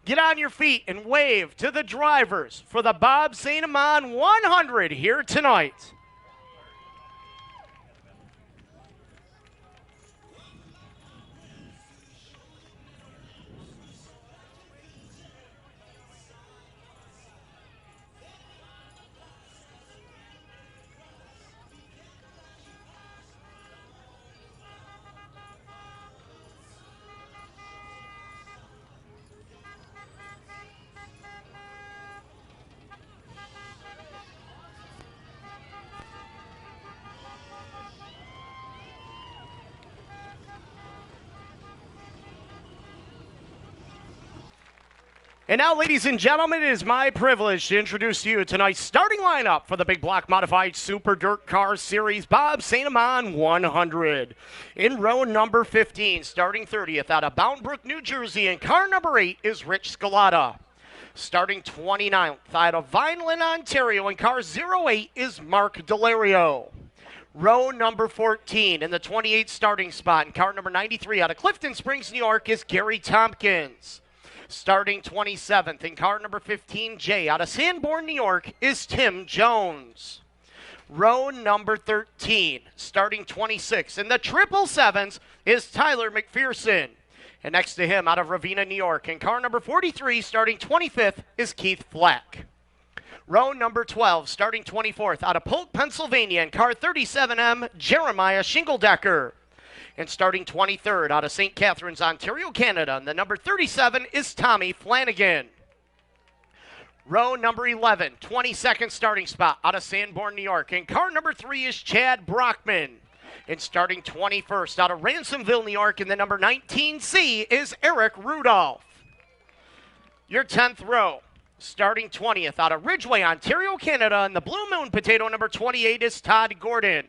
Get on your feet and wave to the drivers for the Bob St. Amant 100 here tonight. And now, ladies and gentlemen, it is my privilege to introduce to you tonight's starting lineup for the Big Block Modified Super Dirt Car Series Bob St. Amant 100. In row number 15, starting 30th out of Boundbrook, New Jersey, and car number 8 is Rich Scalata. Starting 29th out of Vineland, Ontario, and car 08 is Mark Delario. Row number 14 in the 28th starting spot, and car number 93 out of Clifton Springs, New York, is Gary Tompkins. Starting 27th in car number 15J out of Sanborn, New York, is Tim Jones. Row number 13, starting 26th in the 777s, is Tyler McPherson. And next to him out of Ravenna, New York, in car number 43, starting 25th, is Keith Flack. Row number 12, starting 24th out of Polk, Pennsylvania, in car 37M, Jeremiah Shingledecker. And starting 23rd out of St. Catharines, Ontario, Canada, and the number 37 is Tommy Flanagan. Row number 11, 22nd starting spot out of Sanborn, New York, and car number 3 is Chad Brockman. And starting 21st out of Ransomville, New York, and the number 19C is Eric Rudolph. Your 10th row, starting 20th out of Ridgeway, Ontario, Canada, and the Blue Moon Potato number 28 is Todd Gordon.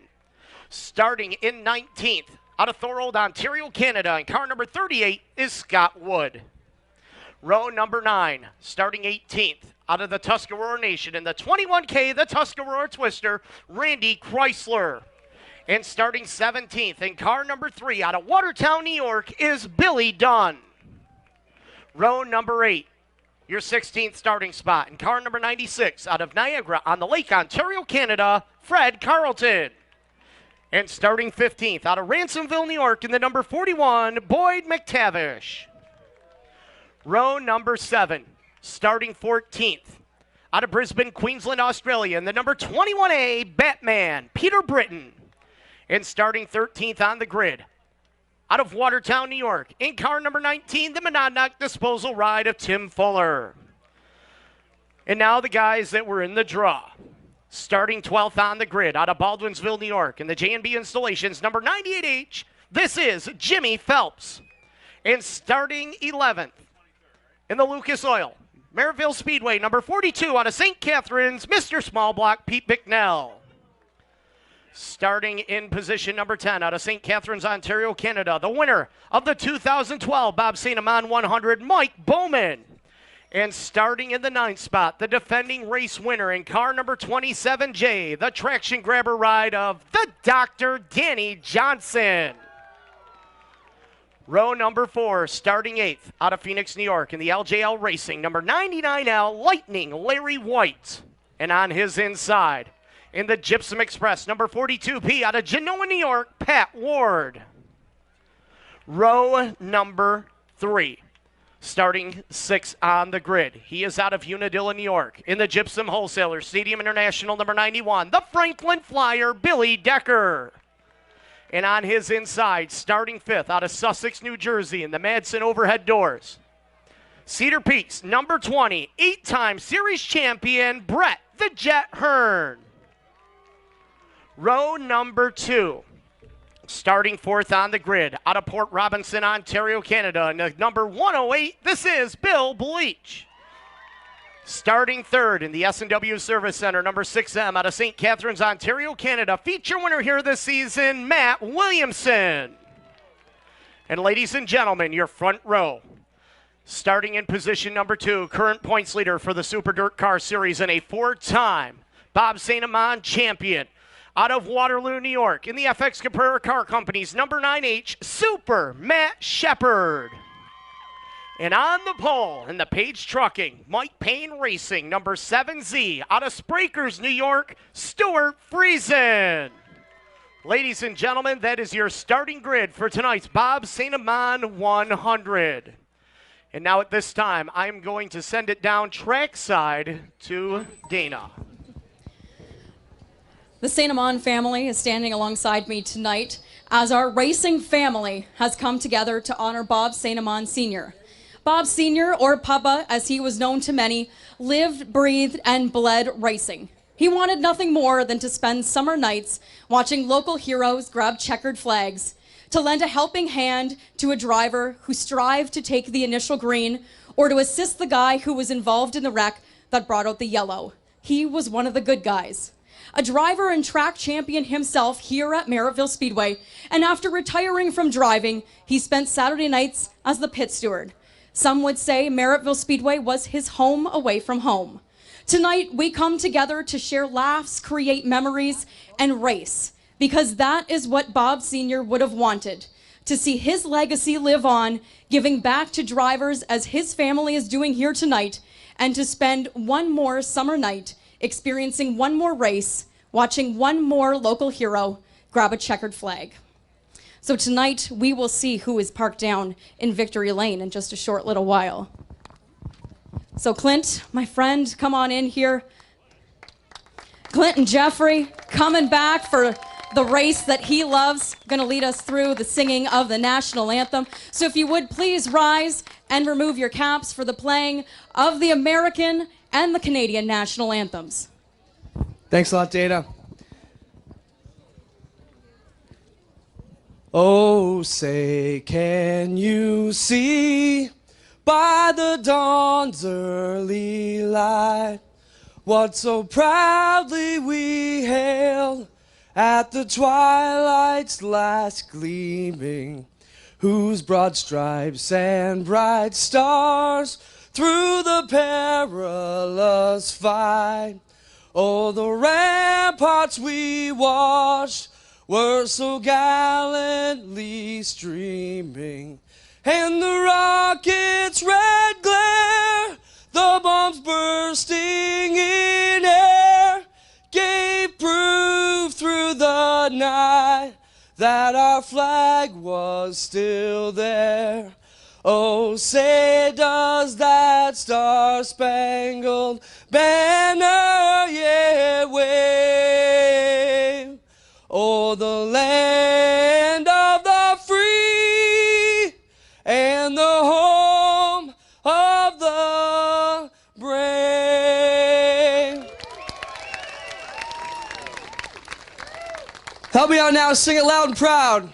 Starting in 19th, out of Thorold, Ontario, Canada, and car number 38 is Scott Wood. Row number 9, starting 18th, out of the Tuscarora Nation, in the 21K, the Tuscarora Twister, Randy Chrysler. And starting 17th, in car number 3, out of Watertown, New York, is Billy Dunn. Row number 8, your 16th starting spot, in car number 96, out of Niagara on the Lake, Ontario, Canada, Fred Carlton. And starting 15th, out of Ransomville, New York, in the number 41, Boyd McTavish. Row number 7, starting 14th, out of Brisbane, Queensland, Australia, in the number 21A, Batman, Peter Britton. And starting 13th on the grid, out of Watertown, New York, in car number 19, the Monadnock Disposal Ride of Tim Fuller. And now the guys that were in the draw. Starting 12th on the grid, out of Baldwinsville, New York, in the J&B Installations, number 98H, this is Jimmy Phelps. And starting 11th, in the Lucas Oil, Merrittville Speedway, number 42, out of St. Catharines, Mr. Small Block, Pete Bicknell. Starting in position number 10, out of St. Catharines, Ontario, Canada, the winner of the 2012 Bob St. Amant 100, Mike Bowman. And starting in the 9th spot, the defending race winner in car number 27J, the traction grabber ride of the Dr. Danny Johnson. Row number 4, starting 8th, out of Phoenix, New York, in the LJL Racing, number 99L, Lightning Larry White. And on his inside, in the Gypsum Express, number 42P, out of Genoa, New York, Pat Ward. Row number 3. Starting 6 on the grid. He is out of Unadilla, New York, in the Gypsum Wholesaler Stadium International number 91, the Franklin Flyer, Billy Decker. And on his inside, starting 5th, out of Sussex, New Jersey, in the Madsen Overhead Doors, Cedar Peaks, number 20, 8-time series champion, Brett the Jet Hearn. Row number 2. Starting 4th on the grid, out of Port Robinson, Ontario, Canada, and number 108, this is Bill Bleach. Starting 3rd in the S&W Service Center, number 6M, out of St. Catharines, Ontario, Canada, feature winner here this season, Matt Williamson. And ladies and gentlemen, your front row. Starting in position number 2, current points leader for the Super Dirt Car Series and a 4-time Bob St. Amant champion, out of Waterloo, New York, in the FX Caprera Car Company's number 9H, Super Matt Shepard. And on the pole in the Page Trucking, Mike Payne Racing, number 7Z, out of Sprakers, New York, Stuart Friesen. Ladies and gentlemen, that is your starting grid for tonight's Bob St. Amant 100. And now at this time, I'm going to send it down trackside to Dana. The St. Amant family is standing alongside me tonight as our racing family has come together to honor Bob St. Amant Sr. Bob Sr., or Papa, as he was known to many, lived, breathed, and bled racing. He wanted nothing more than to spend summer nights watching local heroes grab checkered flags, to lend a helping hand to a driver who strived to take the initial green, or to assist the guy who was involved in the wreck that brought out the yellow. He was one of the good guys. A driver and track champion himself here at Merrittville Speedway, and after retiring from driving, he spent Saturday nights as the pit steward. Some would say Merrittville Speedway was his home away from home. Tonight, we come together to share laughs, create memories, and race, because that is what Bob Sr. would have wanted, to see his legacy live on, giving back to drivers as his family is doing here tonight, and to spend one more summer night experiencing one more race, watching one more local hero grab a checkered flag. So tonight, we will see who is parked down in Victory Lane in just a short little while. So Clint, my friend, come on in here. Clint and Jeffrey coming back for the race that he loves, going to lead us through the singing of the national anthem. So if you would please rise and remove your caps for the playing of the American and the Canadian national anthems. Thanks a lot, Dana. Oh, say, can you see by the dawn's early light what so proudly we hailed at the twilight's last gleaming, whose broad stripes and bright stars through the perilous fight, oh, the ramparts we watched were so gallantly streaming, and the rocket's red glare, the bombs bursting in air, gave proof through the night that our flag was still there. Oh, say does that star-spangled banner yet wave o'er the land of the free and the home of the brave. Help me out now, sing it loud and proud.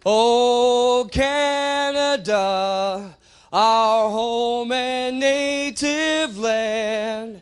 Oh, Canada, our home and native land,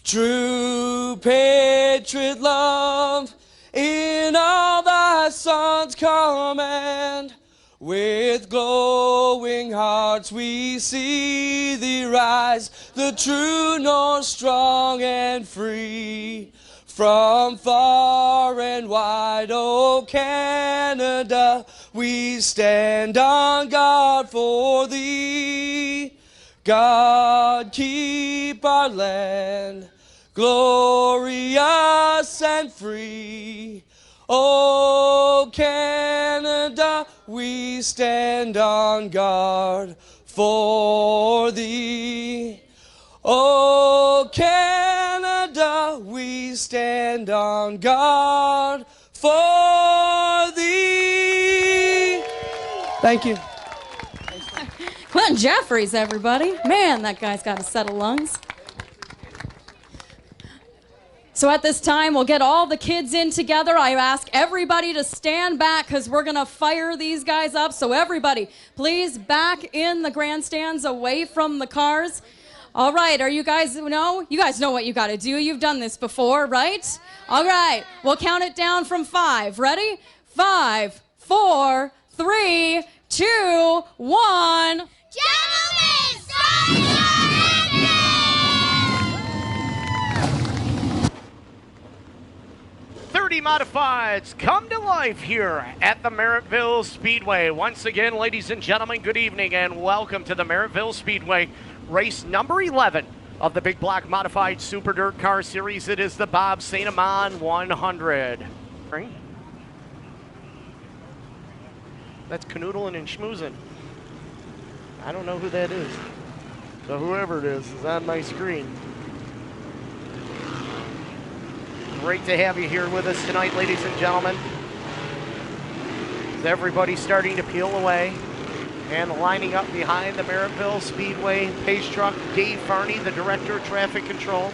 true patriot love in all thy sons' command. With glowing hearts we see thee rise, the true north strong and free. From far and wide, oh Canada, we stand on guard for thee. God keep our land glorious and free. Oh Canada, we stand on guard for thee. Oh Canada, we stand on guard for thee. Thank you. Clinton Jeffries, everybody. Man, that guy's got a set of lungs. So at this time, we'll get all the kids in together. I ask everybody to stand back because we're going to fire these guys up. So everybody, please back in the grandstands away from the cars. All right, are you guys know? You guys know what you got to do. You've done this before, right? All right, we'll count it down from 5. Ready? 5, 4, 3, 2, 1. Gentlemen, start your engine! 30 Modifieds come to life here at the Merrittville Speedway. Once again, ladies and gentlemen, good evening and welcome to the Merrittville Speedway, race number 11 of the Big Block Modified Super Dirt Car Series. It is the Bob St. Amant 100. That's canoodling and schmoozing. I don't know who that is. So whoever it is on my screen. Great to have you here with us tonight, ladies and gentlemen. Is everybody starting to peel away and lining up behind the Merrittville Speedway pace truck? Dave Farney, the director of traffic control,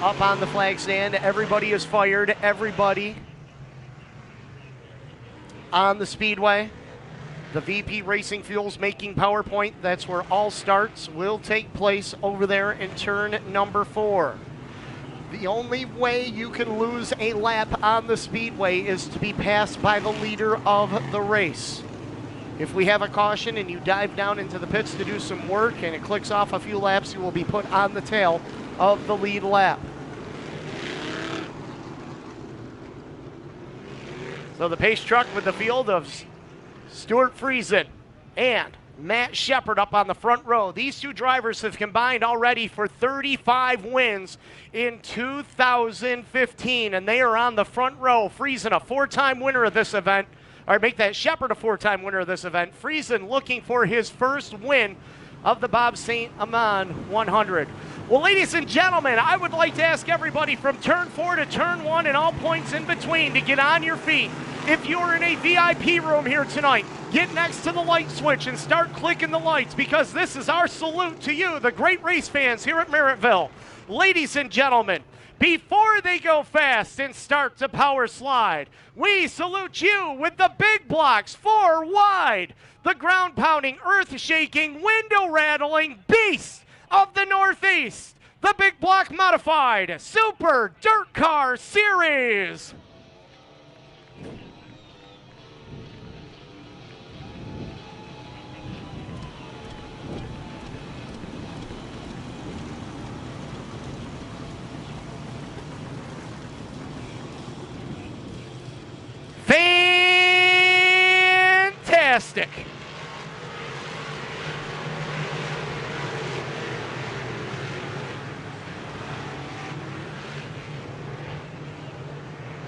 up on the flag stand. Everybody is fired. Everybody on the speedway. The VP Racing Fuels making PowerPoint. That's where all starts will take place over there in turn number 4. The only way you can lose a lap on the speedway is to be passed by the leader of the race. If we have a caution and you dive down into the pits to do some work and it clicks off a few laps, you will be put on the tail of the lead lap. So the pace truck with the field of Stuart Friesen and Matt Shepard up on the front row. These two drivers have combined already for 35 wins in 2015, and they are on the front row. Friesen, a 4-time winner of this event, or make that Shepard a 4-time winner of this event. Friesen looking for his first win of the Bob St. Amant 100. Well, ladies and gentlemen, I would like to ask everybody from turn 4 to turn 1 and all points in between to get on your feet. If you're in a VIP room here tonight, get next to the light switch and start clicking the lights, because this is our salute to you, the great race fans here at Merrittville. Ladies and gentlemen, before they go fast and start to power slide, we salute you with the big blocks 4 wide, the ground-pounding, earth-shaking, window-rattling beasts of the Northeast, the Big Block Modified Super Dirt Car Series. Fantastic.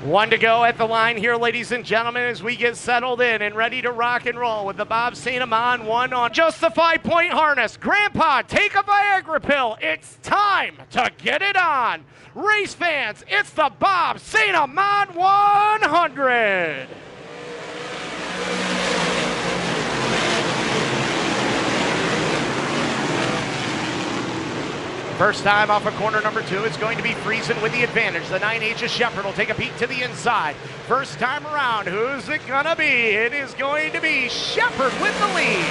One to go at the line here, ladies and gentlemen, as we get settled in and ready to rock and roll with the Bob St. Amant 1 on just the 5-point harness. Grandpa, take a Viagra pill. It's time to get it on. Race fans, it's the Bob St. Amant 100. First time off of corner number 2, it's going to be Friesen with the advantage. The 9H of Shepard will take a peek to the inside. First time around, who's it gonna be? It is going to be Shepard with the lead.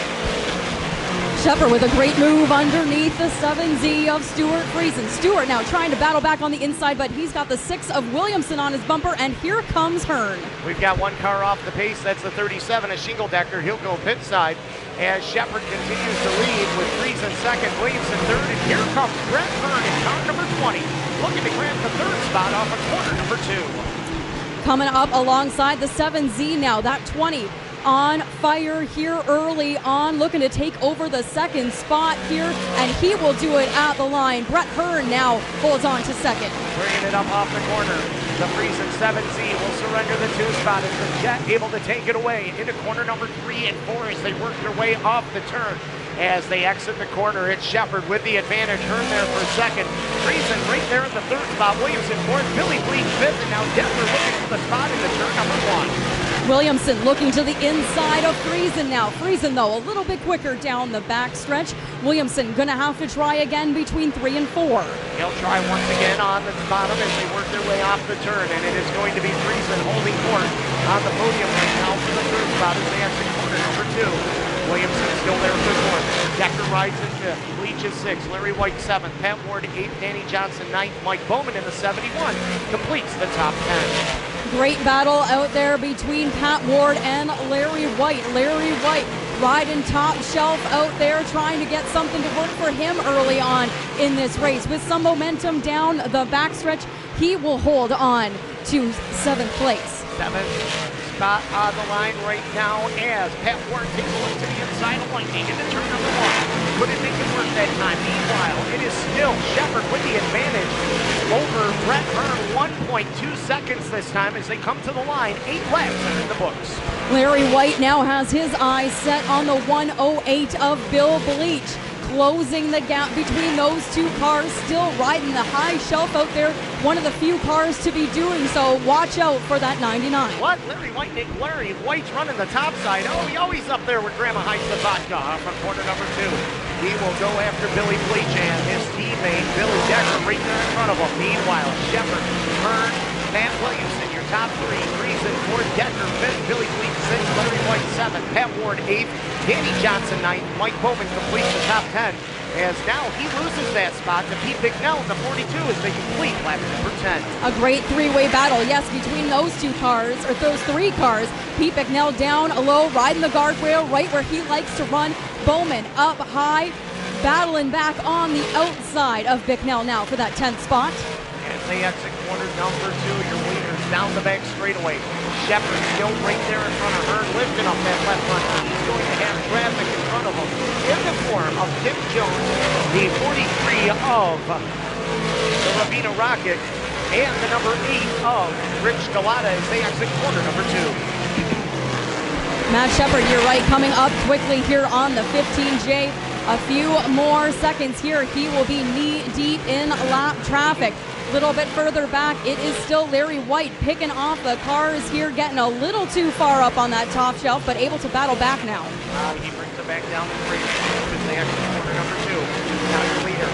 Shepard with a great move underneath the 7Z of Stuart Friesen. Stuart now trying to battle back on the inside, but he's got the 6 of Williamson on his bumper, and here comes Hearn. We've got one car off the pace. That's the 37 of Shingledecker. He'll go pit side as Shepard continues to lead with Friesen second, Williamson third, and here comes Brett Hearn in car number 20, looking to grab the 3rd spot off of corner number 2. Coming up alongside the 7Z now, that 20 on fire here early on, looking to take over the 2nd spot here, and he will do it at the line. Brett Hearn now holds on to 2nd. Bringing it up off the corner. The Friesen 7Z will surrender the 2 spot as the Jet able to take it away into corner number 3 and 4 as they work their way off the turn. As they exit the corner, it's Shepard with the advantage. Hearn there for 2nd. Friesen right there in the 3rd spot. Williamson 4th. Billy Bleak 5th. And now Denver looking for the spot into turn number 1. Williamson looking to the inside of Friesen now. Friesen, though, a little bit quicker down the backstretch. Williamson going to have to try again between 3 and 4. He'll try once again on the bottom as they work their way off the turn. And it is going to be Friesen holding court on the podium right now for the 3rd spot as they exit corner number 2. Williamson still there for 4th. Decker rides in 5th. Leach is 6th. Larry White 7th. Pat Ward 8th. Danny Johnson 9th. Mike Bowman in the 71 completes the top 10. Great battle out there between Pat Ward and Larry White. Larry White riding top shelf out there, trying to get something to work for him early on in this race. With some momentum down the backstretch, he will hold on to 7th place. 7th spot on the line right now as Pat Ward takes a look to the inside of Lightning into turn number 1. Couldn't make it work that time. Meanwhile, it is still Shepard with the advantage over Brett Hearn. 1.2 seconds this time as they come to the line. 8 laps are in the books. Larry White now has his eyes set on the 108 of Bill Bleach, closing the gap between those two cars, still riding the high shelf out there. One of the few cars to be doing so. Watch out for that 99. What? Larry White's running the top side. Oh, he always up there with Grandma Heights the vodka from corner number 2. He will go after Billy Bleach and his teammate Billy Decker right there in front of him. Meanwhile, Shepard, Hearn, Matt Williamson, your top 3. Reason for Decker 5th, Billy Bleach 6th, Larry White 7th, Pat Ward 8th, Danny Johnson 9th, Mike Bowman completes the top 10. As now he loses that spot to Pete Bicknell in the 42 as they complete lap number 10. A great three-way battle, yes, between those two cars, or those 3 cars. Pete Bicknell down low, riding the guardrail right where he likes to run. Bowman up high, battling back on the outside of Bicknell now for that 10th spot. As they exit corner number 2, your leaders down the back straightaway. Shepard still right there in front of Hearn, lifting up that left front. He's going to have traffic in front of him in the form of Tim Jones, the 43 of the Ravina Rocket, and the number 8 of Rich Galata as they exit corner number 2. Matt Shepard, you're right, coming up quickly here on the 15J. A few more seconds here. He will be knee-deep in lap traffic. A little bit further back, it is still Larry White picking off the cars here, getting a little too far up on that top shelf, but able to battle back now. He brings it back down the straight as they exit corner number 2. Now your leader,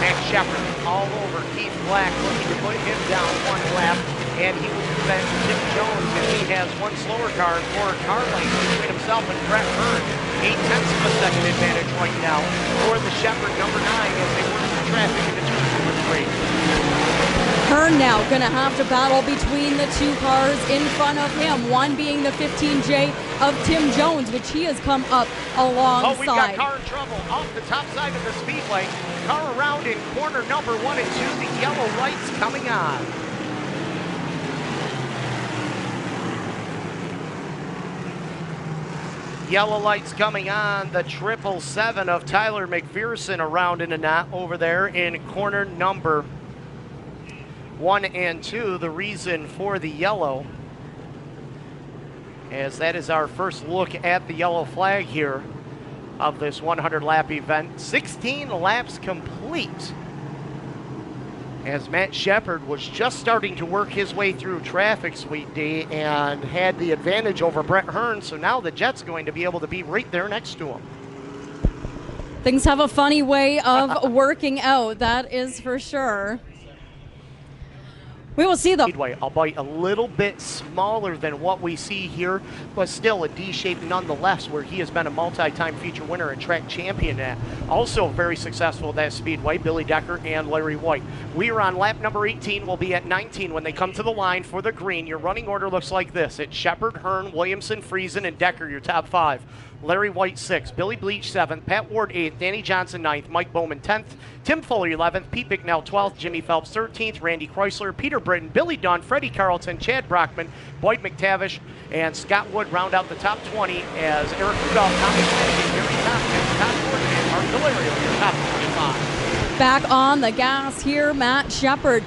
Matt Shepard, all over Keith Black, looking to put him down 1 lap, and he will do that to Tim Jones if he has 1 slower car for car lane between himself and Brett Hearn. 8/10 of a second advantage right now for the Shepard number 9 as they work through traffic into turn number 3. Hearn now going to have to battle between the 2 cars in front of him, one being the 15J of Tim Jones, which he has come up alongside. Oh, we've got car in trouble off the top side of the speedway. Car around in corner number 1 and 2, the yellow lights coming on. Yellow lights coming on, the 777 of Tyler McPherson around in a knot over there in corner number 1 and 2. The reason for the yellow, as that is our first look at the yellow flag here of this 100 lap event. 16 laps complete as Matt Shepard was just starting to work his way through traffic, Sweet D, and had the advantage over Brett Hearn, so now the Jet's going to be able to be right there next to him. Things have a funny way of working out, that is for sure. We will see the Speedway, albeit a little bit smaller than what we see here, but still a D shape nonetheless, where he has been a multi-time feature winner and track champion at. Also very successful at that speedway, Billy Decker and Larry White. We are on lap number 18. We'll be at 19 when they come to the line for the green. Your running order looks like this. It's Shepard, Hearn, Williamson, Friesen, and Decker, your top 5. Larry White 6th, Billy Bleach 7th, Pat Ward 8th, Danny Johnson 9th, Mike Bowman 10th, Tim Fuller 11th, Pete Bicknell 12th, Jimmy Phelps 13th, Randy Chrysler, Peter Britton, Billy Dunn, Freddie Carlton, Chad Brockman, Boyd McTavish, and Scott Wood round out the top 20 as Eric Rudolph, Tommy Flanagan, Gary Tompkins, Todd Gordon, and Mark Delario, your top 25. back on the gas here. Matt Shepard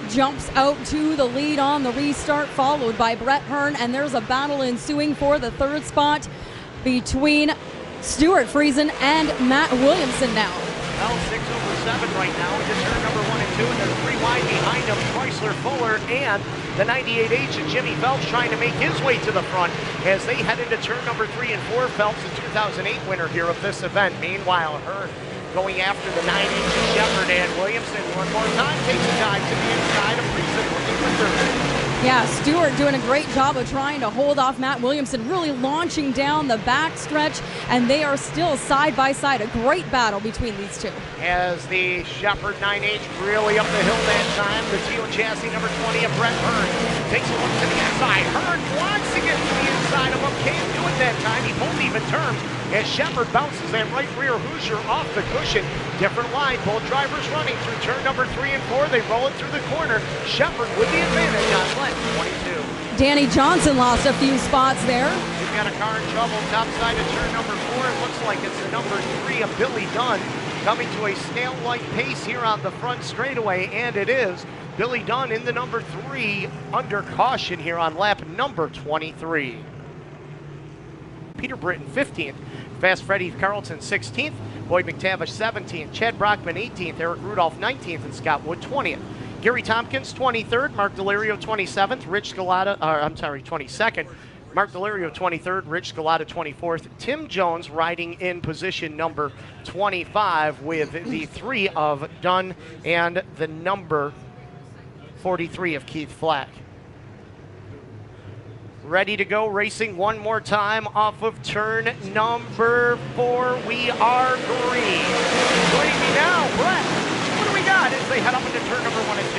jumps out to the lead on the restart, followed by Brett Hearn, and there's a battle ensuing for the 3rd spot between Stuart Friesen and Matt Williamson now. Well, 6 over 7 right now into turn number 1 and 2, and they're 3 wide behind them. Chrysler, Fuller, and the 98H and Jimmy Phelps trying to make his way to the front as they head into turn number 3 and 4. Phelps, the 2008 winner here of this event. Meanwhile, Hearn going after the 9-inch Shepard, and Williamson one more time takes a dive to the inside of Friesen, looking for 3rd. Yeah, Stewart doing a great job of trying to hold off Matt Williamson, really launching down the backstretch, and they are still side by side. A great battle between these two. As the Shepard 9H really up the hill that time, the Teo chassis number 20 of Brett Hearn takes a look to the inside. Hearn wants to get to the inside of him, can't do it that time. He won't even turn. as Shepard bounces that right rear Hoosier off the cushion. Different line, both drivers running through turn number 3 and 4. They roll it through the corner. Shepard with the advantage on lap 22. Danny Johnson lost a few spots there. We've got a car in trouble top side of turn number 4. It looks like it's the number 3 of Billy Dunn coming to a snail-like pace here on the front straightaway, and it is Billy Dunn in the number 3 under caution here on lap number 23. Peter Britton 15th, Fast Freddie Carlton 16th, Boyd McTavish 17th, Chad Brockman 18th, Eric Rudolph 19th, and Scott Wood 20th. Gary Tompkins 23rd, Mark Delario 27th, Rich Galata, 22nd, Mark Delario 23rd, Rich Galata 24th, Tim Jones riding in position number 25 with the 3 of Dunn and the number 43 of Keith Flack. Ready to go, racing one more time off of turn number 4. We are green. Joining me now, Brett. What do we got as they head up into turn number 1 and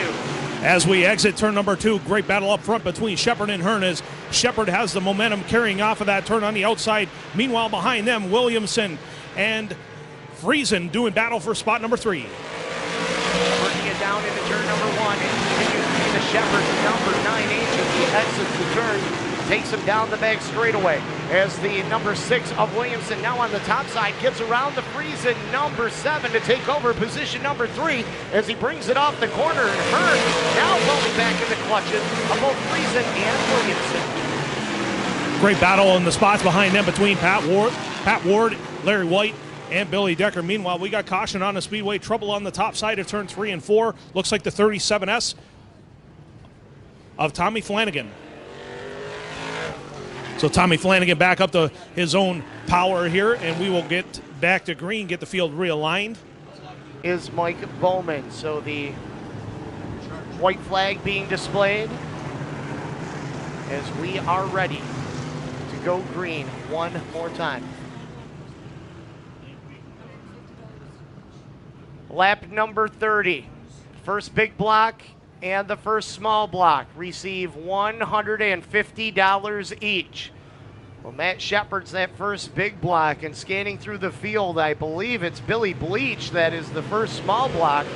2? As we exit turn number 2, great battle up front between Shepard and Hearn as Shepard has the momentum carrying off of that turn on the outside. Meanwhile, behind them, Williamson and Friesen doing battle for spot number 3. Working it down into turn number 1 and continues to be the Shepard number 9H as he exits the turn. Takes him down the back straightaway as the number 6 of Williamson now on the top side gets around the Friesen number 7 to take over position number 3 as he brings it off the corner, and Hearn now falling back in the clutches of both Friesen and Williamson. Great battle in the spots behind them between Pat Ward, Larry White, and Billy Decker. Meanwhile, we got caution on the speedway, trouble on the top side of turn 3 and 4. Looks like the 37S of Tommy Flanagan. So Tommy Flanagan back up to his own power here, and we will get back to green, get the field realigned. Is Mike Bowman. So the white flag being displayed as we are ready to go green one more time. Lap number 30. First big block and the first small block receive $150 each. Well, Matt Shepard's that first big block, and scanning through the field, I believe it's Billy Bleach that is the first small block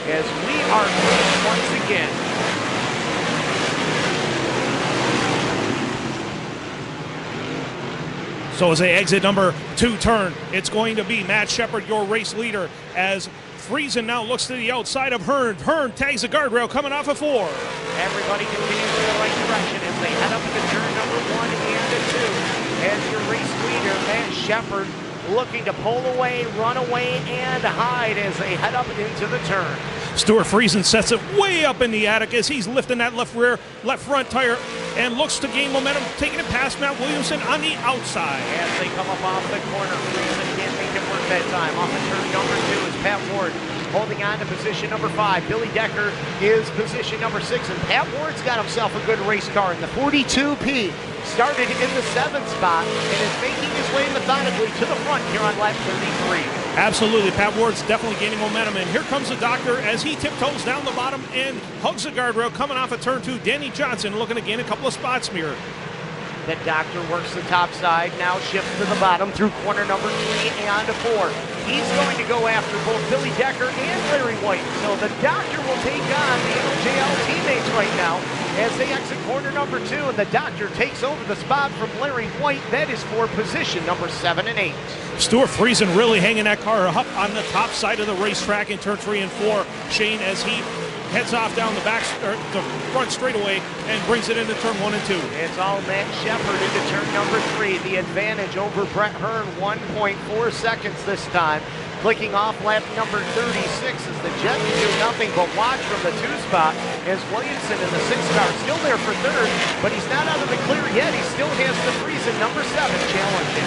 as we are green once again. So as they exit number 2 turn, it's going to be Matt Shepard, your race leader, as Friesen now looks to the outside of Hearn. Hearn tags the guardrail coming off of 4. Everybody continues in the right direction as they head up into turn number 1 and 2. As your race leader, Matt Shepard, looking to pull away, run away, and hide as they head up into the turn. Stuart Friesen sets it way up in the attic as he's lifting that left front tire and looks to gain momentum, taking it past Matt Williamson on the outside. As they come up off the corner, Friesen can't make it work that time. Off of turn number 2 is Pat Ward holding on to position number 5. Billy Decker is position number 6, and Pat Ward's got himself a good race car in the 42P. Started in the 7th spot and is making his way methodically to the front here on lap 33. Absolutely, Pat Ward's definitely gaining momentum, and here comes the doctor as he tiptoes down the bottom and hugs the guardrail coming off of turn 2. Danny Johnson looking to gain a couple of spots here. The doctor works the top side, now shifts to the bottom through corner number 3 and 4. He's going to go after both Billy Decker and Larry White. So the doctor will take on the LJL teammates right now as they exit corner number 2, and the doctor takes over the spot from Larry White. That is for position number 7 and 8. Stuart Friesen really hanging that car up on the top side of the racetrack in turn 3 and 4. Shane, as he heads off down the front straightaway and brings it into turn 1 and 2. It's all Matt Shepard into turn number 3. The advantage over Brett Hearn, 1.4 seconds this time. Clicking off lap number 36 as the Jets do nothing but watch from the 2 spot as Williamson in the 6 car still there for 3rd, but he's not out of the clear yet. He still has the Friesen number 7 challenging.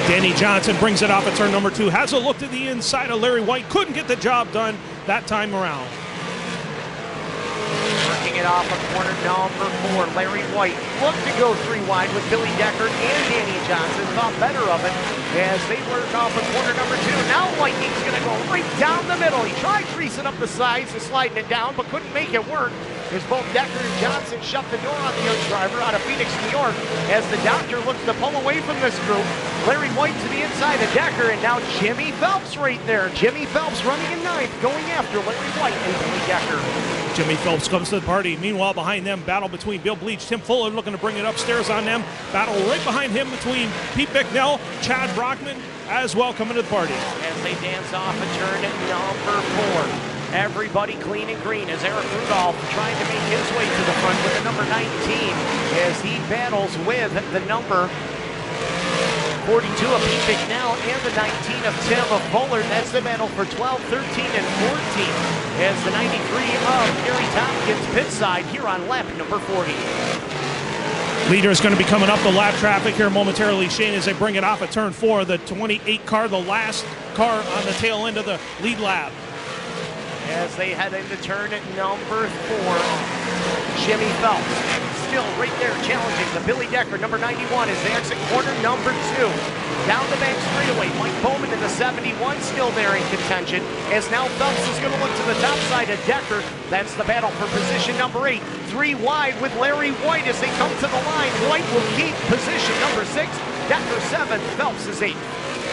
Danny Johnson brings it off at turn number 2, has a look to the inside of Larry White, couldn't get the job done that time around. Working it off of corner number 4, Larry White looked to go 3 wide with Billy Decker and Danny Johnson, thought better of it as they work off of corner number 2. Now Whiting's going to go right down the middle. He tried greasing up the sides and sliding it down, but couldn't make it work as both Decker and Johnson shut the door on the young driver out of Phoenix, New York, as the doctor looks to pull away from this group. Larry White to the inside of Decker, and now Jimmy Phelps right there. Jimmy Phelps running in ninth, going after Larry White and Billy Decker. Jimmy Phelps comes to the party. Meanwhile, behind them, battle between Bill Bleach, Tim Fuller looking to bring it upstairs on them. Battle right behind him between Pete Bicknell, Chad Brockman, as well coming to the party. As they dance off a turn at number 4. Everybody clean and green as Eric Rudolph trying to make his way to the front with the number 19 as he battles with the number 42 of Pete Bicknell and the 19 of Tim Fuller. That's the battle for 12, 13, and 14 as the 93 of Gary Tompkins pit side here on lap number 40. Leader is going to be coming up the lap traffic here momentarily, Shane, as they bring it off at turn 4. The 28 car, the last car on the tail end of the lead lap. As they head into turn at number 4, Jimmy Phelps still right there challenging the Billy Decker, number 91, as they exit corner number 2. Down the back straightaway, Mike Bowman in the 71 still there in contention, as now Phelps is going to look to the top side of Decker. That's the battle for position number 8. 3 wide with Larry White as they come to the line. White will keep position number 6, Decker 7, Phelps is 8.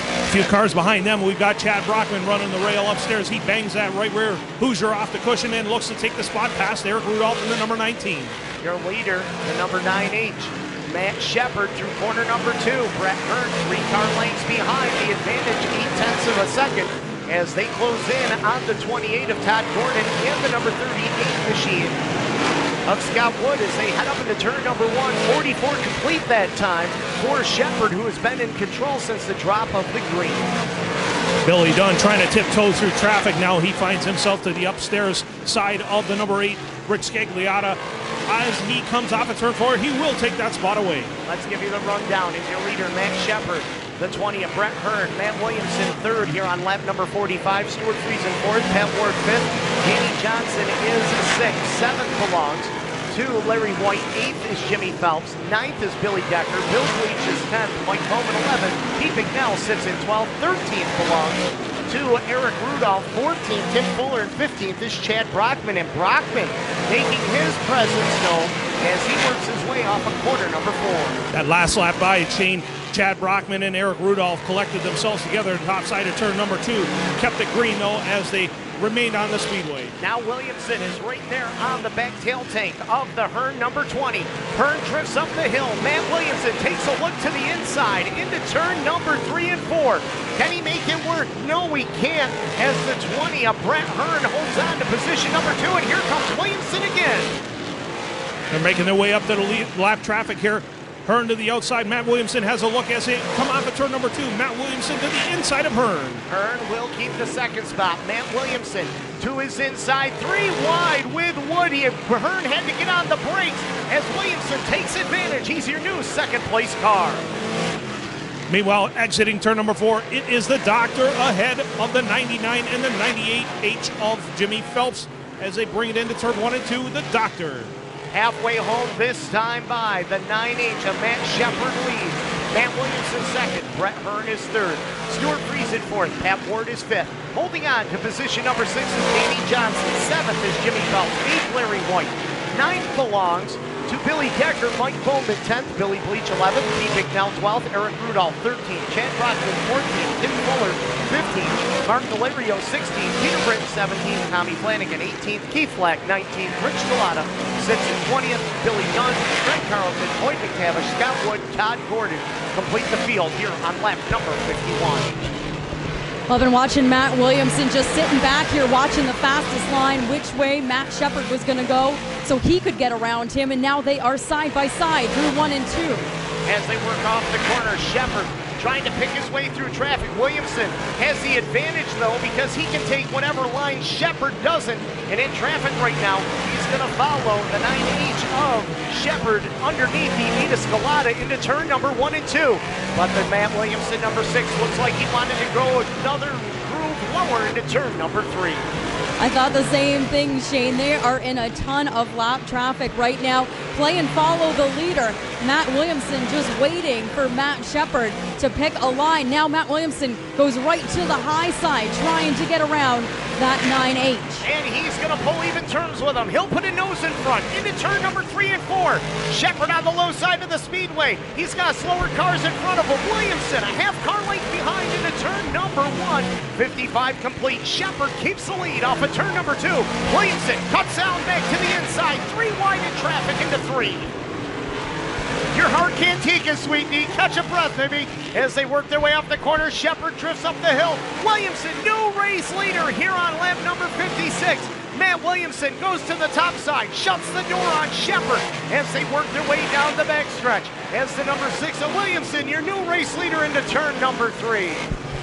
A few cars behind them, we've got Chad Brockman running the rail upstairs. He bangs that right rear Hoosier off the cushion and looks to take the spot past Eric Rudolph in the number 19. Your leader, the number 9H, Matt Shepard through corner number 2. Brett Hearn 3 car lengths behind, the advantage 0.8 of a second as they close in on the 28 of Todd Gordon and the number 38 machine of Scott Wood as they head up into turn number 1. 44 complete that time for Shepard, who has been in control since the drop of the green. Billy Dunn trying to tiptoe through traffic. Now he finds himself to the upstairs side of the number 8, Rick Scagliotta. As he comes off at turn 4, he will take that spot away. Let's give you the rundown. Is your leader, Matt Shepard. The 20 of Brett Hearn. Matt Williamson 3rd here on lap number 45. Stuart Friesen 4th. Pat Ward 5th. Danny Johnson is 6th. 7th belongs to Larry White. 8th is Jimmy Phelps. 9th is Billy Decker. Bill Bleach is 10th. Mike Bowman 11th. Pete McNell sits in 12th. 13th belongs to Eric Rudolph. 14th, Tim Fuller, and 15th is Chad Brockman. And Brockman making his presence known as he works his way off of corner number 4. That last lap by Shane, Chad Brockman and Eric Rudolph collected themselves together at the top side of turn number 2. Kept it green, though, as they remained on the speedway. Now Williamson is right there on the back tail tank of the Hearn number 20. Hearn drifts up the hill. Matt Williamson takes a look to the inside into turn number 3 and 4. Can he make it work? No, he can't, as the 20 of Brett Hearn holds on to position number 2, and here comes Williamson again. They're making their way up to the lap traffic here. Hearn to the outside. Matt Williamson has a look as they come off at turn number 2. Matt Williamson to the inside of Hearn. Hearn will keep the second spot. Matt Williamson to his inside. 3 wide with Woody. Hearn had to get on the brakes as Williamson takes advantage. He's your new second place car. Meanwhile, exiting turn number 4, it is the Doctor ahead of the 99 and the 98H of Jimmy Phelps as they bring it into turn 1 and 2. The Doctor. Halfway home this time by the 9H of Matt Shepard leads. Matt Williamson 2nd, Brett Hearn is 3rd. Stuart Friesen 4th, Pat Ward is 5th. Holding on to position number 6 is Danny Johnson. 7th is Jimmy Phelps. 8th, Larry White. 9th belongs to Billy Decker. Mike Bowman 10th, Billy Bleach 11th, Pete McNell 12th, Eric Rudolph 13th, Chad Brockman 14th, Tim Fuller 15th, Mark Delario 16th, Peter Britton 17th, Tommy Flanagan 18th, Keith Flack 19th, Rich Galata sits in 20th, Billy Dunn, Trent Carlton, Hoyt McTavish, Scott Wood, Todd Gordon complete the field here on lap number 51. I've been watching Matt Williamson just sitting back here watching the fastest line, which way Matt Shepard was going to go so he could get around him, and now they are side by side through 1 and 2. As they work off the corner, Shepard trying to pick his way through traffic. Williamson has the advantage, though, because he can take whatever line Shepard doesn't. And in traffic right now, he's going to follow the 9H of Shepard underneath the Anita Scalata into turn number 1 and 2. But the Matt Williamson, number 6, looks like he wanted to go another groove lower into turn number 3. I thought the same thing, Shane. They are in a ton of lap traffic right now. Play and follow the leader. Matt Williamson just waiting for Matt Shepard to pick a line. Now Matt Williamson goes right to the high side, trying to get around that 9H. And he's going to pull even terms with him. He'll put a nose in front into turn number 3 and 4. Shepard on the low side of the speedway. He's got slower cars in front of him. Williamson a half car length behind into turn number 1. 55 complete. Shepard keeps the lead off of turn number 2. Williamson cuts out back to the inside. 3 wide in traffic into 3. Your heart can't take it, Sweetie. Catch a breath, baby. As they work their way off the corner, Shepard drifts up the hill. Williamson, new race leader here on lap number 56. Matt Williamson goes to the top side, shuts the door on Shepard as they work their way down the backstretch. As the number 6 of Williamson, your new race leader into turn number 3.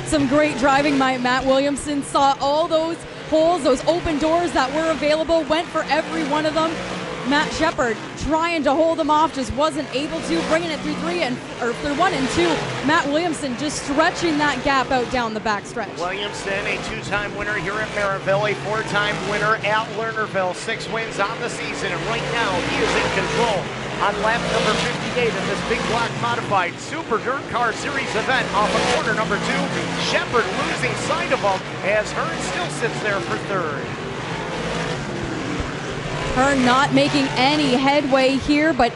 Some great driving by Matt Williamson. Saw all those holes, those open doors that were available, went for every one of them. Matt Shepard trying to hold them off, just wasn't able to, bringing it through through 1 and 2. Matt Williamson just stretching that gap out down the backstretch. Williamson, a 2-time winner here at Merrittville, a 4-time winner at Lernerville, 6 wins on the season, and right now he is in control on lap number 58 of this big block modified Super Dirt Car Series event off of corner number 2. Shepard losing sight of him as Hearn still sits there for 3rd. Hearn not making any headway here, but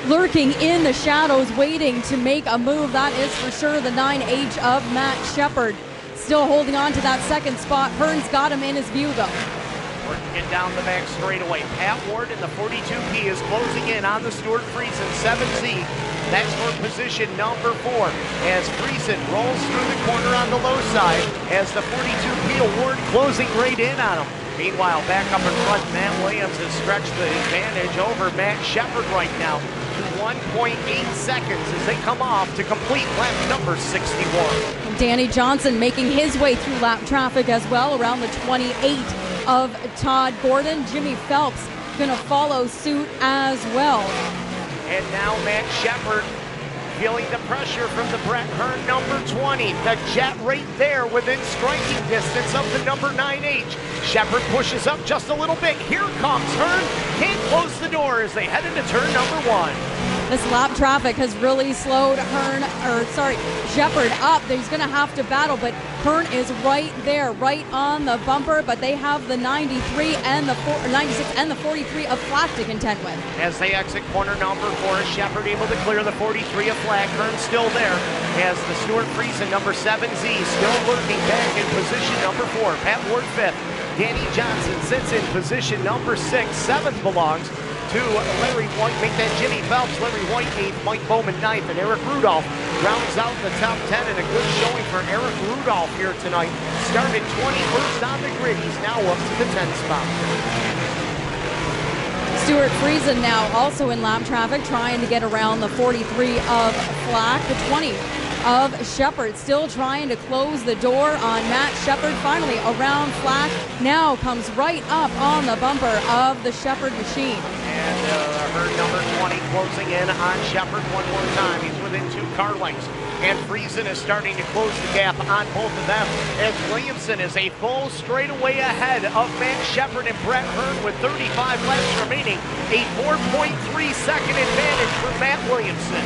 lurking in the shadows, waiting to make a move. That is for sure the 9H of Matt Shepard. Still holding on to that second spot. Hearn's got him in his view, though. Working it down the back straightaway. Pat Ward in the 42P is closing in on the Stuart Friesen 7Z. That's for position number 4 as Friesen rolls through the corner on the low side as the 42P Award closing right in on him. Meanwhile, back up in front, Matt Williams has stretched the advantage over Matt Shepard right now to 1.8 seconds as they come off to complete lap number 61. Danny Johnson making his way through lap traffic as well, around the 28 of Todd Gordon. Jimmy Phelps gonna follow suit as well. And now Matt Shepard feeling the pressure from the Brett Hearn number 20. The jet right there within striking distance of the number 9H. Shepard pushes up just a little bit. Here comes Hearn. Can't close the door as they head into turn number 1. This lap traffic has really slowed Shepard up. He's going to have to battle, but Hearn is right there, right on the bumper, but they have the 93 and the 96 and the 43 of Flack to contend with. As they exit corner number 4, Shepard able to clear the 43 of Flack. Hearn still there as the Stuart Friesen number 7Z still lurking back in position number 4. Pat Ward 5th. Danny Johnson sits in position number 6. 7th belongs to Larry White, make that Jimmy Phelps, Larry White 8th, Mike Bowman 9th, and Eric Rudolph rounds out the top 10, and a good showing for Eric Rudolph here tonight. Started 21st on the grid, he's now up to the 10th spot. Stuart Friesen now also in lap traffic, trying to get around the 43 of Flack, the 20 of Shepard, still trying to close the door on Matt Shepard. Finally around Flack, now comes right up on the bumper of the Shepard machine. And her number 20 closing in on Shepard one more time. He's within 2 car lengths. And Friesen is starting to close the gap on both of them as Williamson is a full straightaway ahead of Matt Shepard and Brett Hearn with 35 laps remaining. A 4.3 second advantage for Matt Williamson.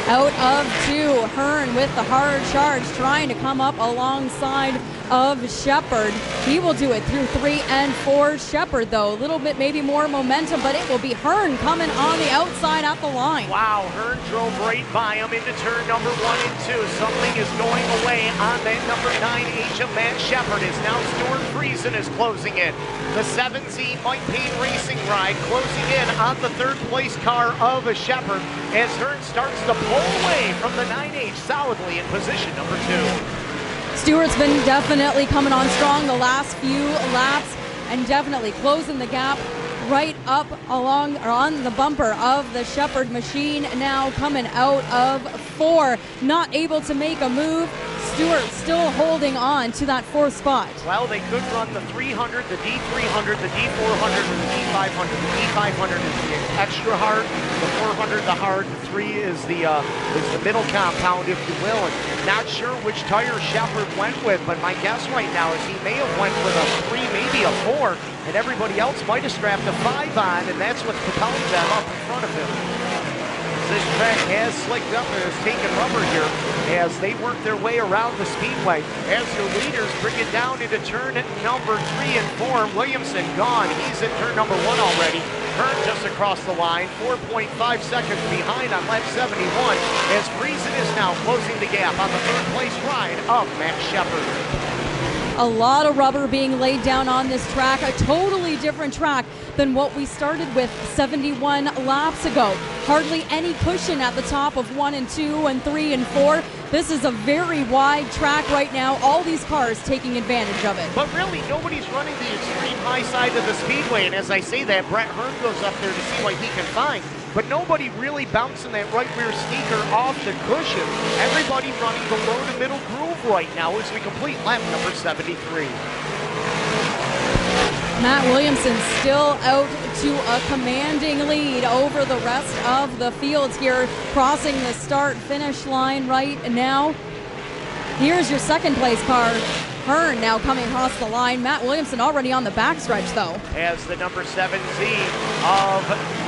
Out of 2, Hearn with the hard charge, trying to come up alongside of Shepard. He will do it through 3 and 4. Shepard, though, a little bit maybe more momentum, but it will be Hearn coming on the outside at the line. Wow, Hearn drove right by him into turn number 1 and 2. Something is going away on that number 9H of Matt Shepard as now Stuart Friesen is closing in. The 7Z Mike Payne Racing Ride closing in on the 3rd place car of a Shepard as Hearn starts to pull away from the 9H solidly in position number 2. Stewart's been definitely coming on strong the last few laps and definitely closing the gap right up along or on the bumper of the Shepard machine. Now coming out of 4, not able to make a move. Stewart still holding on to that 4th spot. Well, they could run the 300, the D300, the D400, and the D500. The D500 is the extra hard, the 400 the hard, the 3 is the middle compound, if you will. And not sure which tire Shepard went with, but my guess right now is he may have went with a 3, maybe a 4, and everybody else might have strapped a 5 on, and that's what's propelling them up in front of him. this track has slicked up and has taken rubber here as they work their way around the speedway. As your leaders bring it down into turn number 3 and 4. Williamson gone. He's at turn number 1 already. Hearn just across the line, 4.5 seconds behind on lap 71, as Friesen is now closing the gap on the third place ride of Max Shepard. A lot of rubber being laid down on this track, a totally different track than what we started with 71 laps ago. Hardly any cushion at the top of 1 and 2 and 3 and 4. This is a very wide track right now. All these cars taking advantage of it. But really, nobody's running the extreme high side of the speedway, and as I say that, Brett Hearn goes up there to see what he can find. But nobody really bouncing that right rear sneaker off the cushion. Everybody running the low to middle groove right now as we complete lap number 73. Matt Williamson still out to a commanding lead over the rest of the fields here, crossing the start-finish line right now. Here's your second place car. Hearn now coming across the line. Matt Williamson already on the backstretch though. As the number 7Z of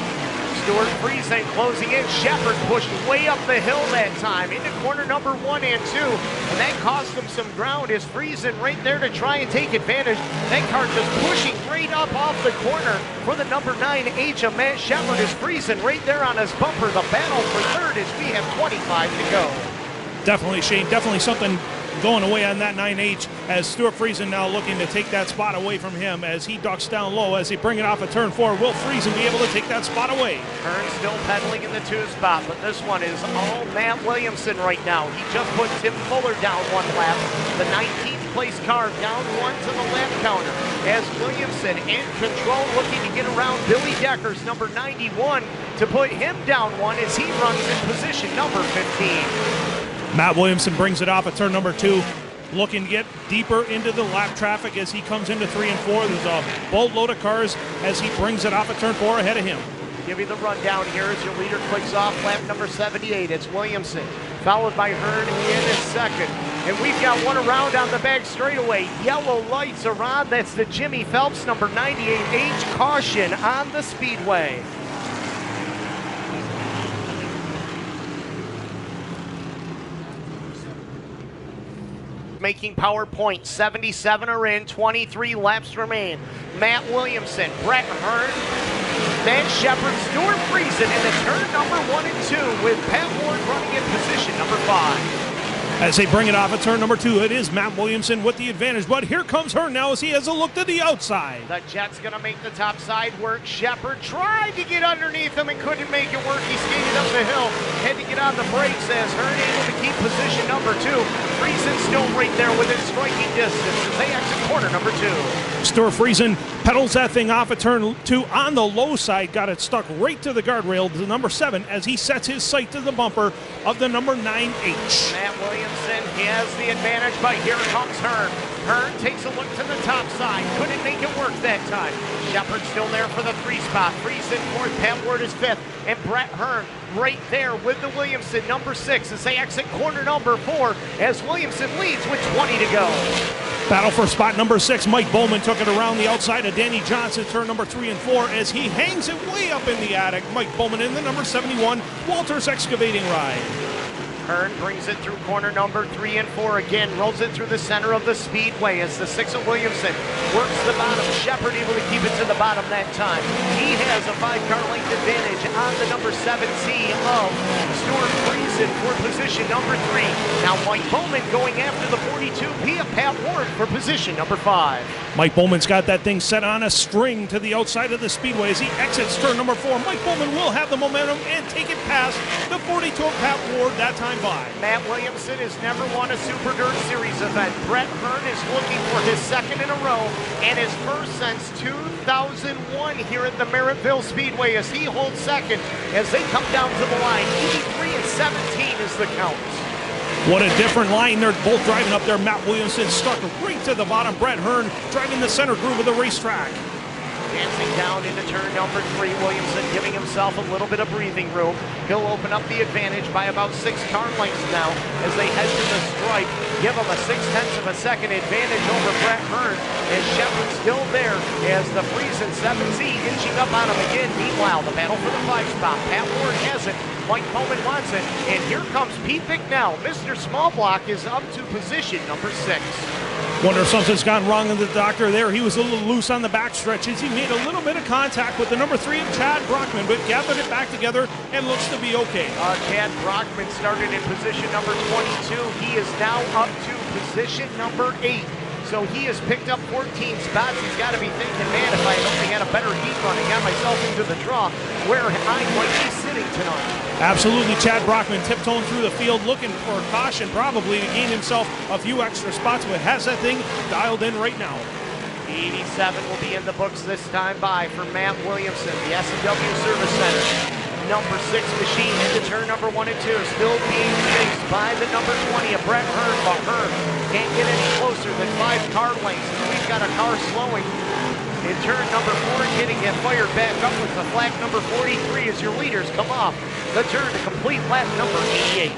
Stuart Friesen closing in. Shepard pushed way up the hill that time into corner number 1 and 2, and that cost him some ground as Friesen right there to try and take advantage. That car just pushing right up off the corner for the number 9 Amant Shepard as Friesen right there on his bumper. The battle for third as we have 25 to go. Definitely, Shane, definitely something going away on that 9H as Stuart Friesen now looking to take that spot away from him as he ducks down low as they bring it off of turn 4. Will Friesen be able to take that spot away? Hearn still pedaling in the 2 spot, but this one is all Matt Williamson right now. He just put Tim Fuller down 1 lap. The 19th place car down 1 to the lap counter as Williamson in control looking to get around Billy Decker's number 91 to put him down 1 as he runs in position number 15. Matt Williamson brings it off at turn number 2, looking to get deeper into the lap traffic as he comes into 3 and 4. There's a boatload of cars as he brings it off at turn 4 ahead of him. Give you the rundown here as your leader clicks off lap number 78. It's Williamson, followed by Hearn in his second. And we've got one around on the back straightaway. Yellow lights are on. That's the Jimmy Phelps number 98H caution on the speedway. Making power point, 77 are in, 23 laps remain. Matt Williamson, Brett Hearn, Matt Shepard, Stuart Friesen in the turn number 1 and 2 with Pat Ward running in position number 5. As they bring it off at turn number 2, it is Matt Williamson with the advantage, but here comes Hearn now as he has a look to the outside. The Jet's gonna make the top side work. Shepard tried to get underneath him and couldn't make it work. He skated up the hill, had to get on the brakes as Hearn able to keep position number 2. Friesen still right there within striking distance as they exit corner number 2. Stuart Friesen pedals that thing off at turn 2 on the low side, got it stuck right to the guardrail, the number 7, as he sets his sight to the bumper of the number 9H. Matt Williamson has the advantage, but here comes Hearn. Hearn takes a look to the top side, couldn't make it work that time. Shepard still there for the 3 spot. Friesen 4th, Pat Ward is 5th, and Brett Hearn right there with the Williamson number 6 as they exit corner number 4 as Williamson leads with 20 to go. Battle for spot number 6. Mike Bowman took it around the outside of Danny Johnson, turn number 3 and 4, as he hangs it way up in the attic. Mike Bowman in the number 71 Walters Excavating ride. Hearn brings it through corner number 3 and 4 again, rolls it through the center of the speedway as the 6 of Williamson works the bottom. Shepard able to keep it to the bottom that time. He has a 5-car length advantage on the number 7C of Stuart Friesen for position number 3. Now Mike Bowman going after the 42P of Pat Ward for position number 5. Mike Bowman's got that thing set on a string to the outside of the speedway as he exits turn number 4. Mike Bowman will have the momentum and take it past the 42 of Pat Ward that time by. Matt Williamson has never won a Super Dirt Series event. Brett Hearn is looking for his second in a row and his first since 2001 here at the Merrittville Speedway as he holds second as they come down to the line. 83 and 17 is the count. What a different line. They're both driving up there. Matt Williamson stuck right to the bottom. Brett Hearn driving the center groove of the racetrack. Dancing down into turn number 3. Williamson giving himself a little bit of breathing room. He'll open up the advantage by about 6 car lengths now as they head to the stripe. Give him a 0.6 of a second advantage over Brett Hearn, as Shepard still there as the Friesen 7Z inching up on him again. Meanwhile, the battle for the 5 spot. Pat Ward has it. Mike Bowman wants it. And here comes Pete Bicknell. Mr. Small Block is up to position number 6. Wonder if something's gone wrong in the doctor there. He was a little loose on the back stretches. He made a little bit of contact with the number 3 of Chad Brockman, but gathered it back together and looks to be okay. Chad Brockman started in position number 22. He is now up to position number 8. So he has picked up 14 spots. He's got to be thinking, man, if I only had a better heat run and got myself into the draw, where I might be sitting tonight. Absolutely. Chad Brockman tiptoeing through the field looking for caution, probably to gain himself a few extra spots, but has that thing dialed in right now. 87 will be in the books this time by for Matt Williamson, the S&W Service Center. Number 6 machine into turn number 1 and 2, still being chased by the number 20 of Brett Hearn, but Hearn can't get any closer than 5 car lengths. And we've got a car slowing in turn number 4, getting it fired back up with the flag number 43 as your leaders come off the turn to complete lap number 88.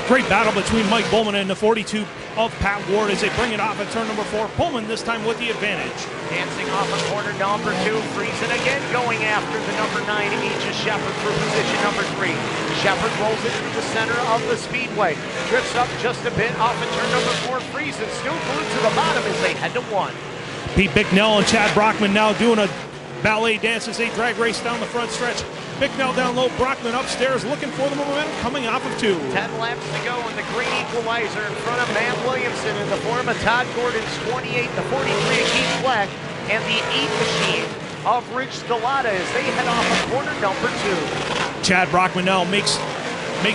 Great battle between Mike Bowman and the 42 of Pat Ward as they bring it off at turn number 4. Bowman this time with the advantage. Dancing off of corner number 2, Friesen again going after the number 9, H. Shepard for position number 3. Shepard rolls it through the center of the speedway. Drifts up just a bit off of turn number 4. Friesen still glued to the bottom as they head to 1. Pete Bicknell and Chad Brockman now doing a ballet dance as they drag race down the front stretch. Bicknell down low, Brockman upstairs looking for the momentum coming off of 2. 10 laps to go in the green equalizer in front of Matt Williamson in the form of Todd Gordon's 28, the 43 of Keith Black, and the 8 machine of Rich Delata as they head off of corner number 2. Chad Brockman now makes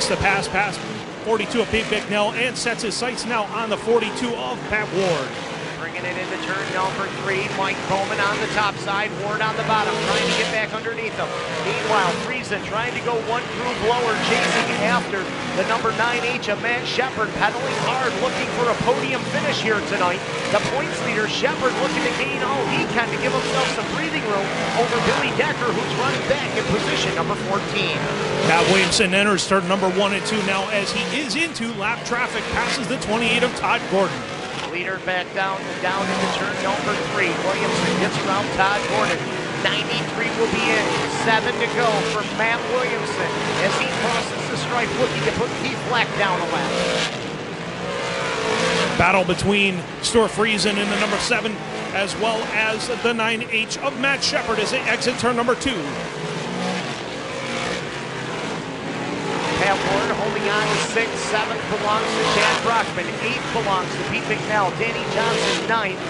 the pass past 42 of Pete Bicknell and sets his sights now on the 42 of Pat Ward. Bringing it into turn number 3, Mike Bowman on the top side, Ward on the bottom, trying to get back underneath him. Meanwhile, Friesen trying to go one groove lower, chasing after the number 9H of Matt Shepard, pedaling hard, looking for a podium finish here tonight. The points leader, Shepard, looking to gain all he can to give himself some breathing room over Billy Decker, who's running back in position number 14. Pat Williamson enters turn number 1 and 2 now as he is into lap traffic, passes the 28 of Todd Gordon. Leader back down into turn number 3. Williamson gets around Todd Gordon. 93 will be in. 7 to go for Matt Williamson as he crosses the stripe, looking to put Keith Black down a lap. Battle between Stuart Friesen and the number 7, as well as the 9H of Matt Shepard as they exit turn number 2. Pat Ward holding on to 6th, 7th belongs to Chad Brockman, 8th belongs to Pete McNell, Danny Johnson 9th.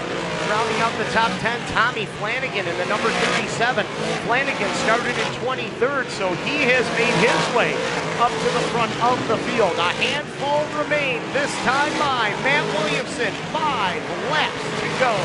Rounding out the top 10, Tommy Flanagan in the number 57. Flanagan started in 23rd, so he has made his way up to the front of the field. A handful remain this time by Matt Williamson. 5 laps to go.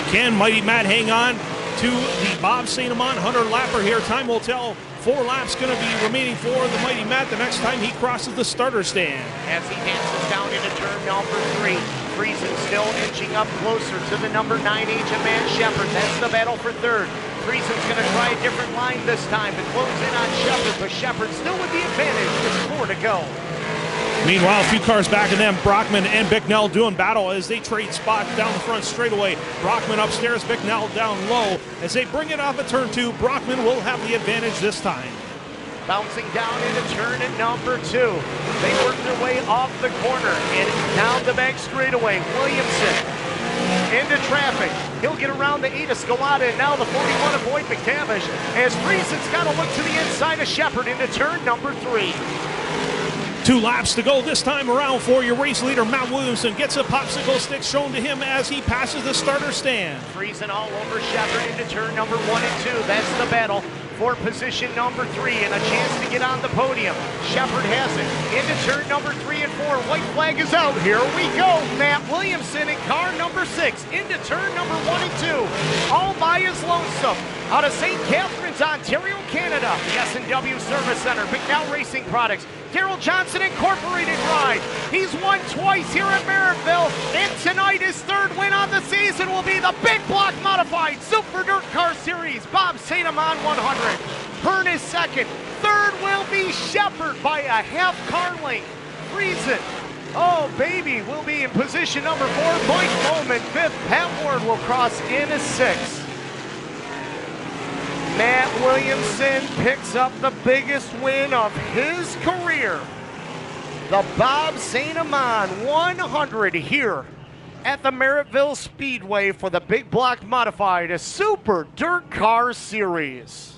Can Mighty Matt hang on to the Bob St. Amant 100 lapper here? Time will tell. 4 laps going to be remaining for the Mighty Matt the next time he crosses the starter stand. As he dances down into turn number 3, Friesen still inching up closer to the number 9H of Matt Shepard. That's the battle for 3rd. Friesen's going to try a different line this time to close in on Shepard, but Shepard still with the advantage. Just 4 to go. Meanwhile, a few cars back of them, Brockman and Bicknell doing battle as they trade spots down the front straightaway. Brockman upstairs, Bicknell down low. As they bring it off at turn 2, Brockman will have the advantage this time. Bouncing down into turn at number 2. They work their way off the corner and down the back straightaway. Williamson into traffic. He'll get around the 8 of Scalata and now the 41 of Boyd McTavish as Friesen's got to look to the inside of Shepard into turn number 3. 2 laps to go this time around for your race leader. Matt Williamson gets a popsicle stick shown to him as he passes the starter stand. Friesen all over Shepard into turn number 1 and 2. That's the battle for position number 3 and a chance to get on the podium. Shepard has it into turn number 3 and 4. White flag is out. Here we go. Matt Williamson in car number 6 into turn number 1 and 2. All by guy is lonesome. Out of St. Catharines, Ontario, Canada, the S&W Service Center, Big Now Racing Products, Daryl Johnson Incorporated ride. He's won twice here at Merrittville, and tonight his third win on the season will be the Big Block Modified Super Dirt Car Series, Bob St. Amant 100. Hearn is second. Third will be Shepard by a half car length. Friesen, oh baby, will be in position number 4. Mike Bowman fifth. Pat Ward will cross in as sixth. Matt Williamson picks up the biggest win of his career. The Bob St. Amant 100 here at the Merrittville Speedway for the Big Block Modified Super Dirt Car Series.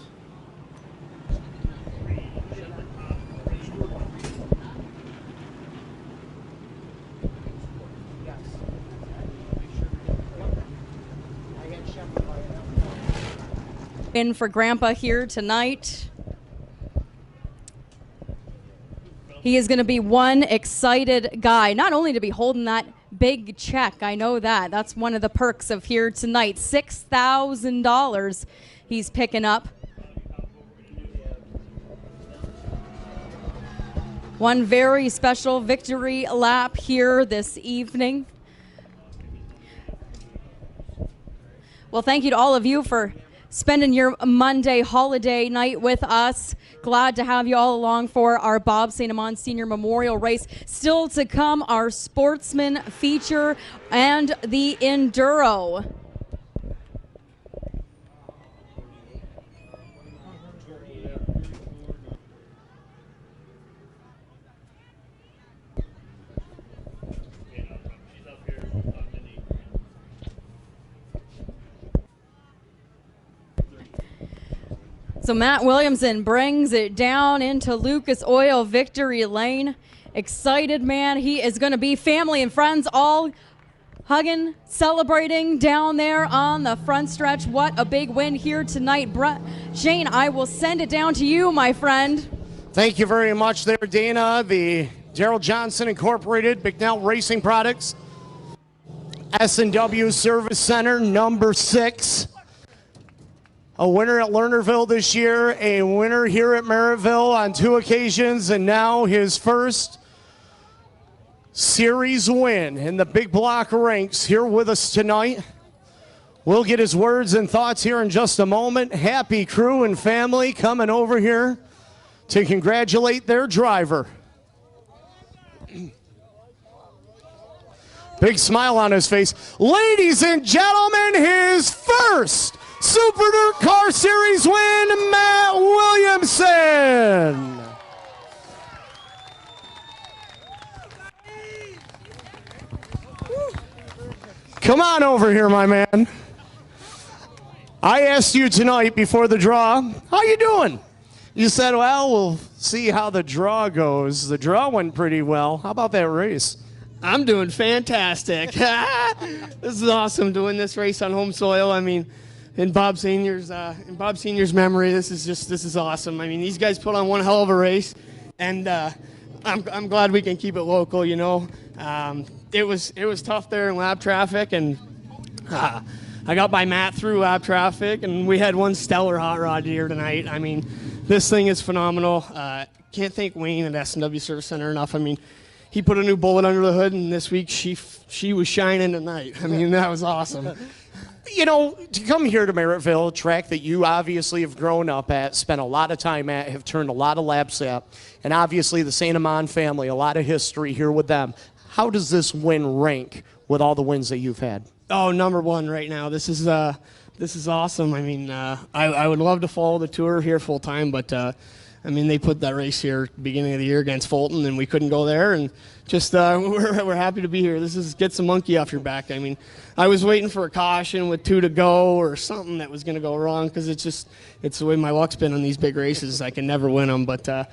In for Grandpa here tonight. He is going to be one excited guy, not only to be holding that big check, I know that. That's one of the perks of here tonight. $6,000 he's picking up. One very special victory lap here this evening. Well, thank you to all of you for spending your Monday holiday night with us. Glad to have you all along for our Bob St. Amant Senior Memorial Race. Still to come, our Sportsman feature and the Enduro. So Matt Williamson brings it down into Lucas Oil victory lane. Excited man. He is going to be family and friends all hugging, celebrating down there on the front stretch. What a big win here tonight. Shane, I will send it down to you, my friend. Thank you very much there, Dana. The Daryl Johnson Incorporated, Big Now Racing Products, S&W Service Center, number 6. A winner at Lernerville this year, a winner here at Merrittville on 2 occasions, and now his first series win in the Big Block ranks here with us tonight. We'll get his words and thoughts here in just a moment. Happy crew and family coming over here to congratulate their driver. Big smile on his face. Ladies and gentlemen, his first Super Dirt Car Series win, Matt Williamson. Come on over here, my man. I asked you tonight before the draw, how you doing? You said, well, we'll see how the draw goes. The draw went pretty well. How about that race? I'm doing fantastic. This is awesome doing this race on home soil. I mean, in Bob Senior's memory, this is awesome. I mean, these guys put on one hell of a race, and I'm glad we can keep it local. You know, it was tough there in lap traffic, and I got by Matt through lap traffic, and we had one stellar hot rod here tonight. I mean, this thing is phenomenal. Can't thank Wayne at S&W Service Center enough. I mean, he put a new bullet under the hood, and this week she was shining tonight. I mean, that was awesome. You know, to come here to Merrittville, a track that you obviously have grown up at, spent a lot of time at, have turned a lot of laps at, and obviously the St. Amant family, a lot of history here with them. How does this win rank with all the wins that you've had? Oh, number 1 right now. This is awesome. I mean, I would love to follow the tour here full time, but I mean, they put that race here beginning of the year against Fulton, and we couldn't go there, and just we're happy to be here. This is get some monkey off your back. I mean, I was waiting for a caution with 2 to go or something that was going to go wrong, because it's the way my luck's been on these big races. I can never win them, but I'm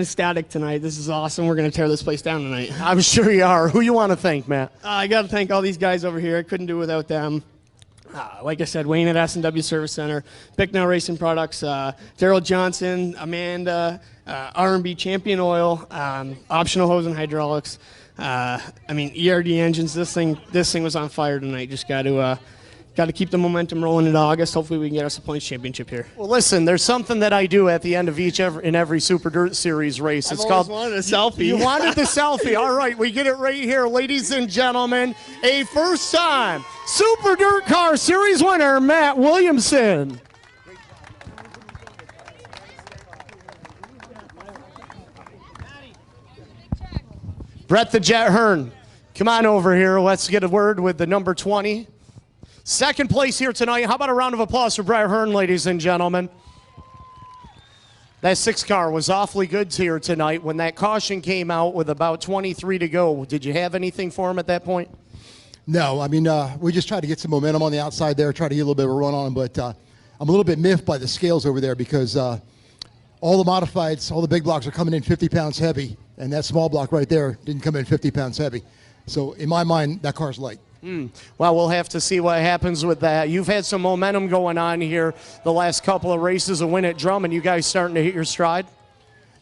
ecstatic tonight. This is awesome. We're going to tear this place down tonight. I'm sure you are. Who you want to thank, Matt? I got to thank all these guys over here. I couldn't do it without them. Like I said, Wayne at S&W Service Center, Big Now Racing Products, Daryl Johnson, Amanda, R&B Champion Oil, Optional Hose and Hydraulics. I mean, ERD Engines. This thing was on fire tonight. Just got to got to keep the momentum rolling into August. Hopefully we can get us a points championship here. Well, listen, there's something that I do at the end of every Super Dirt Series race. It's always called wanted a selfie. You wanted the selfie. All right, we get it right here, ladies and gentlemen. A first-time Super Dirt Car Series winner, Matt Williamson. Brett the Jet Hearn, come on over here. Let's get a word with the number 20. Second place here tonight. How about a round of applause for Brett Hearn, ladies and gentlemen? That 6 car was awfully good here tonight. When that caution came out with about 23 to go, did you have anything for him at that point? No, I mean, we just tried to get some momentum on the outside there, try to get a little bit of a run on him, but I'm a little bit miffed by the scales over there because all the modifieds, all the big blocks are coming in 50 pounds heavy, and that small block right there didn't come in 50 pounds heavy. So in my mind, that car's light. Well, we'll have to see what happens with that. You've had some momentum going on here the last couple of races, a win at Drummond. You guys starting to hit your stride?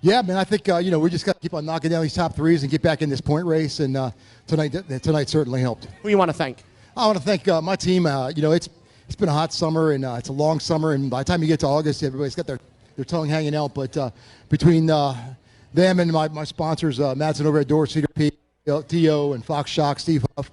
Yeah, man, I think, we just got to keep on knocking down these top threes and get back in this point race, and tonight certainly helped. Who you want to thank? I want to thank my team. It's been a hot summer, and it's a long summer, and by the time you get to August, everybody's got their tongue hanging out, but between them and my sponsors, Madsen over at Doors, Cedar Peak, T.O. and Fox Shock, Steve Huff,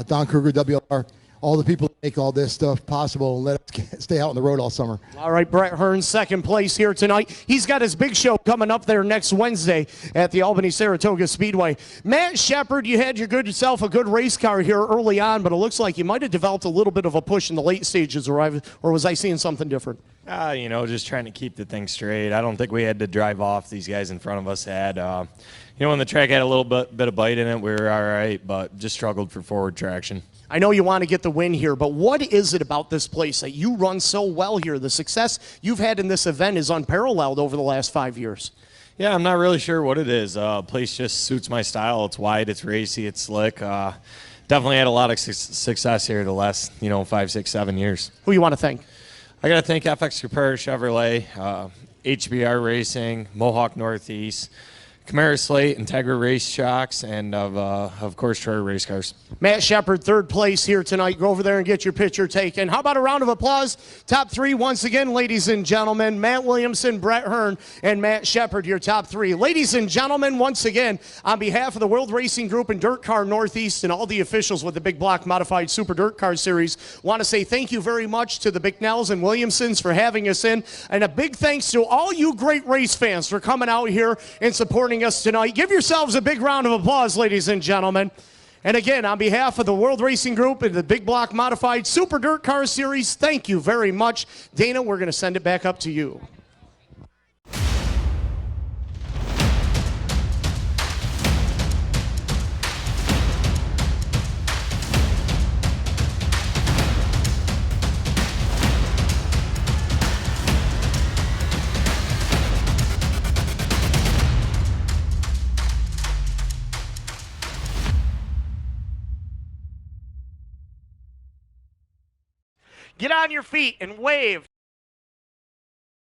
Don Kruger, WLR, all the people that make all this stuff possible and let us stay out on the road all summer. All right, Brett Hearn, second place here tonight. He's got his big show coming up there next Wednesday at the Albany-Saratoga Speedway. Matt Shepard, you had yourself a good race car here early on, but it looks like you might have developed a little bit of a push in the late stages, or was I seeing something different? Just trying to keep the thing straight. I don't think we had to drive off. These guys in front of us had. When the track had a little bit of bite in it, we were all right, but just struggled for forward traction. I know you want to get the win here, but what is it about this place that you run so well here? The success you've had in this event is unparalleled over the last 5 years. Yeah, I'm not really sure what it is. Place just suits my style. It's wide, it's racy, it's slick. Definitely had a lot of success here the last, 5, 6, 7 years. Who you want to thank? I got to thank FX Repair, Chevrolet, HBR Racing, Mohawk Northeast, Camaro Slate, Integra Race Shocks, and of course Troy Race Cars. Matt Shepard, third place here tonight. Go over there and get your picture taken. How about a round of applause? Top three once again, ladies and gentlemen. Matt Williamson, Brett Hearn, and Matt Shepard, your top three. Ladies and gentlemen, once again, on behalf of the World Racing Group and DIRTcar Northeast and all the officials with the Big Block Modified Super Dirt Car Series, want to say thank you very much to the Bicknells and Williamsons for having us in, and a big thanks to all you great race fans for coming out here and supporting us tonight. Give yourselves a big round of applause, ladies and gentlemen. And again, on behalf of the World Racing Group and the Big Block Modified Super Dirt Car Series, thank you very much. Dana, we're going to send it back up to you. Get on your feet and wave